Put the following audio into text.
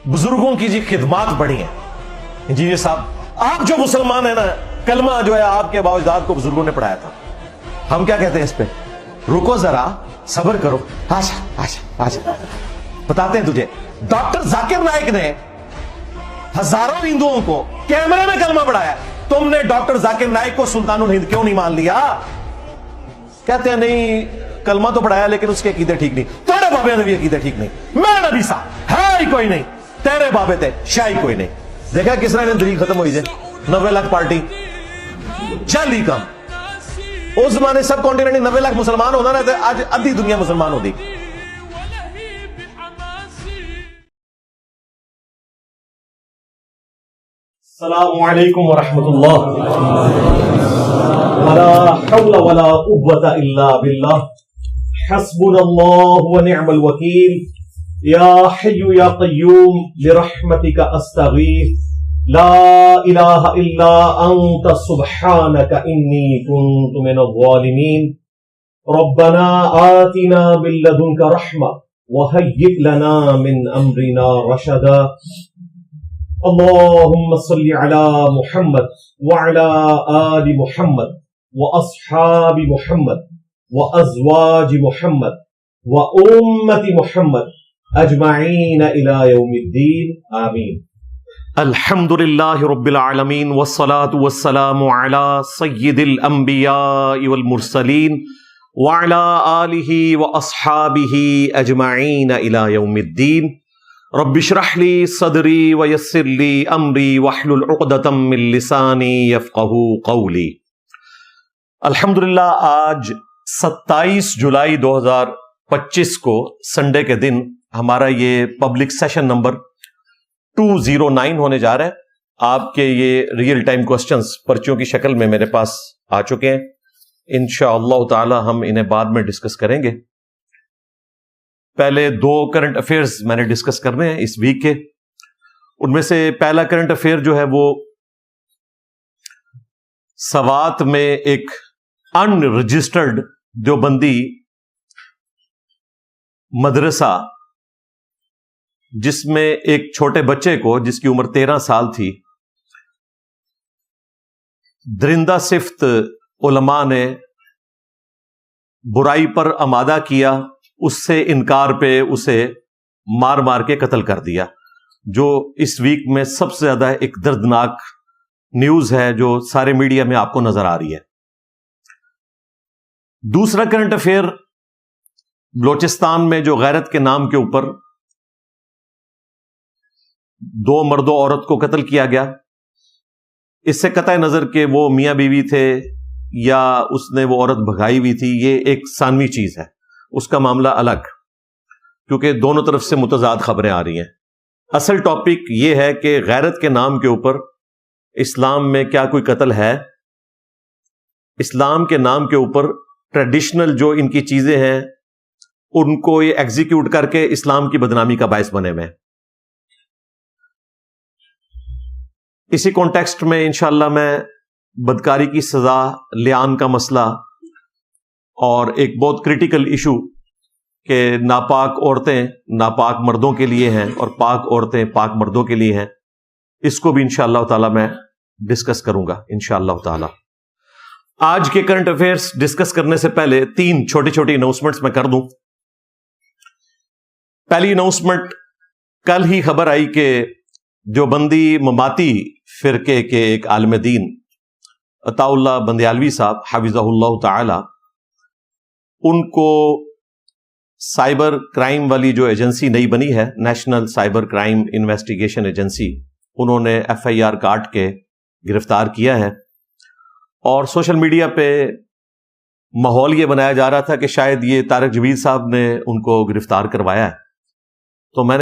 बुजुर्गों की जी खिदमात बड़ी हैं। इंजीनियर साहब, आप जो मुसलमान है ना, कलमा जो है आपके बावजाद को बुजुर्गों ने पढ़ाया था। हम क्या कहते हैं इस पे? रुको जरा, सब्र करो, आजा आजा आजा, बताते हैं तुझे। डॉक्टर जाकिर नाइक ने हजारों हिंदुओं को कैमरे में कलमा पढ़ाया, तुमने डॉक्टर जाकिर नाइक को सुल्तानुल हिंद क्यों नहीं मान लिया? कहते हैं नहीं, कलमा तो पढ़ाया लेकिन उसके अकीदे ठीक नहीं। तेरे बाबे ने भी अकीदे ठीक नहीं। मैं नबी साहब है ही कोई नहीं, तेरे बाबे थे शाही कोई नहीं। देखा किस तरह दलील खत्म हुई है? 90 लाख पार्टी जाली काम। उस जमाने सब कॉन्टिनेंट 90 लाख मुसलमान होना रहता है, आज आधी दुनिया मुसलमान होती। अस्सलामु अलैकुम व रहमतुल्लाह। वला हौला वला कुव्वता इल्ला बिल्लाह। हस्बुनल्लाहु व निअमल वकील। या हय्यु या क़य्यूम बिरहमतिका अस्तगीथ। ला इलाहा इल्ला अंता सुब्हानका इन्नी कुन्तु मिनज़ ज़ालिमीन। रब्बना आतिना मिन लदुनका रहमा व हय्यि लना मिन अमरिना रशदा। अल्लाहुम्मा सल्लि अला मुहम्मद व अला आलि मुहम्मद व अस्हाबि मुहम्मद व अज़वाजि मुहम्मद व उम्मति मुहम्मद अजमईन इला यौमिद्दीन आमीन। अल्हम्दुलिल्लाहि रब्बिल आलमीन वस्सलातु वस्सलामु अला सय्यिदिल अंबियाइ वल मुरसलीन व अला आलिहि व अस्हाबिहि अजमईन इला यौमिद्दीन। रब्बि इश्रह ली सदरी व यस्सिर ली अमरी वहलुल उक़दतम मिन लिसानी यफ़क़हू क़ौली। अल्हम्दुलिल्लाह, आज 27 जुलाई 2025 को संडे के दिन हमारा ये पब्लिक सेशन नंबर 209 होने जा रहा है। आपके ये रियल टाइम क्वेश्चंस पर्चियों की शक्ल में मेरे पास आ चुके हैं। इंशाअल्लाह ताला हम इन्हें बाद में डिस्कस करेंगे। पहले 2 करंट अफेयर्स मैंने डिस्कस करने हैं इस वीक के। उनमें से पहला करंट अफेयर जो है वो सवात में एक अनरजिस्टर्ड देवबंदी मदरसा, जिसमें एक छोटे बच्चे को जिसकी उम्र 13 साल थी, दरिंदा सिफ्त उलमा ने बुराई पर आमादा किया, उससे इनकार पे उसे मार मार के कत्ल कर दिया, जो इस वीक में सबसे ज्यादा एक दर्दनाक न्यूज है जो सारे मीडिया में आपको नजर आ रही है। दूसरा करंट अफेयर, बलोचिस्तान में जो गैरत के नाम के ऊपर 2 मर्दों औरत को कत्ल किया गया, इससे कतई नजर के वो मियां बीवी थे या उसने वो औरत भगाई हुई थी, ये एक सानवी चीज है, उसका मामला अलग, क्योंकि दोनों तरफ से मुतजाद खबरें आ रही हैं। असल टॉपिक यह है कि गैरत के नाम के ऊपर इस्लाम में क्या कोई कत्ल है? इस्लाम के नाम के ऊपर ट्रेडिशनल जो इनकी चीजें हैं उनको ये एग्जीक्यूट करके इस्लाम की बदनामी का बायस बने हुए हैं। इसी कॉन्टेक्स्ट में इंशाअल्लाह मैं बदकारी की सजा, लियान का मसला और एक बहुत क्रिटिकल इशू के नापाक औरतें नापाक मर्दों के लिए हैं और पाक औरतें पाक मर्दों के लिए हैं, इसको भी इंशाअल्लाह ताला मैं डिस्कस करूंगा इंशाअल्लाह ताला। आज के करंट अफेयर्स डिस्कस करने से पहले 3 छोटी छोटी अनाउंसमेंट्स मैं कर दूं। पहली अनाउंसमेंट, कल ही खबर आई कि देवबंदी ममाती फिरके के एक आलिम दीन अताउल्लाह बंदियालवी साहब हाफिज़हुल्लाह ताला, उनको साइबर क्राइम वाली जो एजेंसी नई बनी है, national cyber crime investigation agency, उन्होंने FIR काट के गिरफ्तार किया है। और सोशल मीडिया पे माहौल ये बनाया जा रहा था कि शायद ये तारिक जबीर साहब ने उनको गिरफ्तार करवाया है। तो मैंने